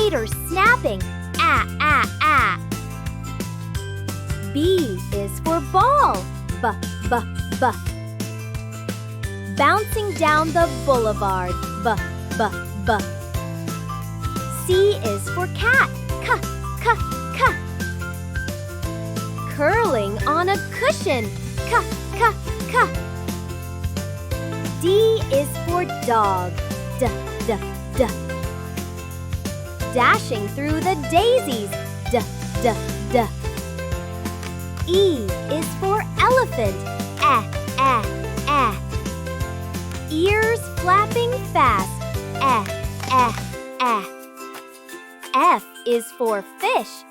vibrator snapping. Ah, ah, ah. B is for ball. B, b, b. Bouncing down the boulevard. B, b, b. C is for cat. C, c, c. Curling on a cushion. C, c, c. D is for dog. D, d, d. Dashing through the daisies. D, d, d. E is for elephant. Eh, eh, eh. Ears flapping fast. Eh, eh, eh. F is for fish.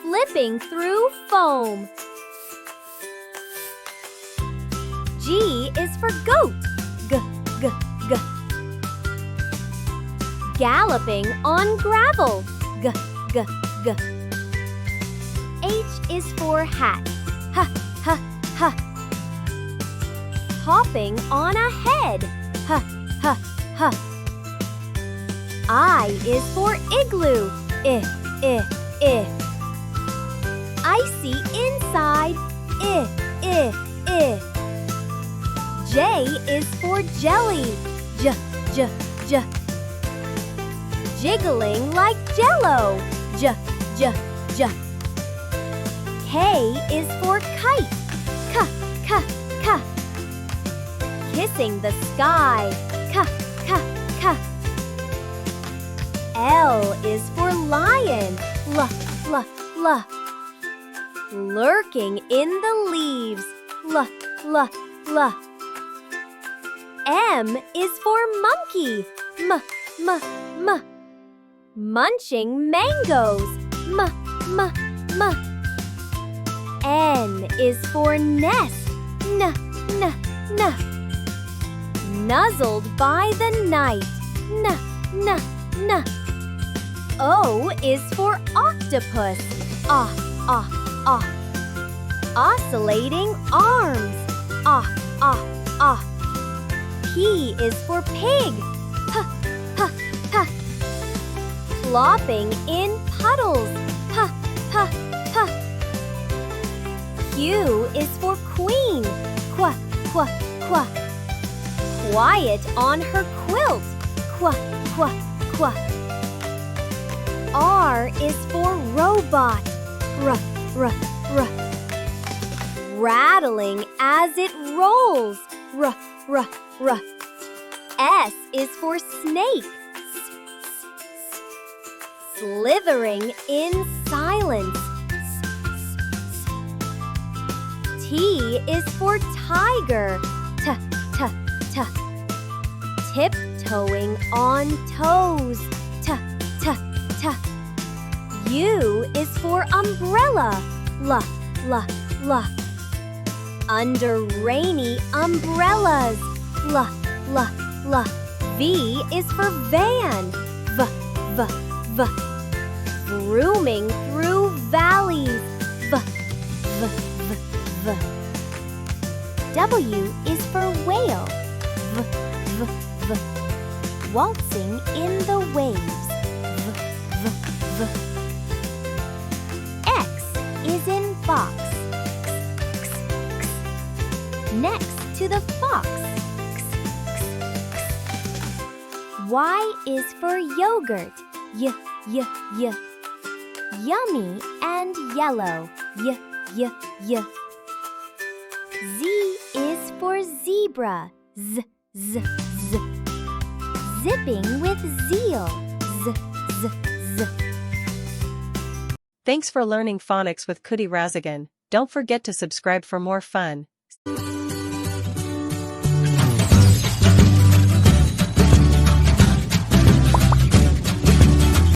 Flipping through foam. G is for goat. G, g, g. Galloping on gravel. G, g, g. H is for hat. Ha, ha, ha. Hopping on a head. Ha, ha, ha. I is for igloo. I, I, I. Icy inside. I, I, I. J is for jelly. J, j, j. Jiggling like jello. J, j, j. K is for kite. K, k, k. Kissing the sky. K, k, k. L is for lion. L, l, l. Lurking in the leaves. L, l, l. M is for monkey. M, m, m. Munching mangoes. M, m, m. N is for nest. N, n, n. Nuzzled by the night. N, n, n. O is for octopus. Ah, ah, ah. Oscillating arms. Ah, ah, ah. P is for pig. P, p, p. Plopping in puddles. P, p, p. Q is for queen. Qu, qu, qu. Quiet on her quilt. Qu, qu, qu. R is for robot. R, r, r. Rattling as it rolls. R, r, r. S is for snake. S, s, s. Slithering in silence. S, s, s. T is for tiger. T, t, t. Tiptoeing on toes. T, t, t. U is for umbrella. L, l, l. Under rainy umbrellas. L, l, l. V is for van. V, v, v. Rooming through valleys. V, v, v, v. W is for whale. V, v, v. Waltzing in the waves. V, v, v. X is in box. X, x, x. Next to the fox. X, x, x. Y is for yogurt. Y, y, y. Yummy and yellow. Y, y, y. Z is for zebra. Z, z, z. Zipping with zeal. Z, z, z. Thanks for learning phonics with Kutti Rasigan. Don't forget to subscribe for more fun.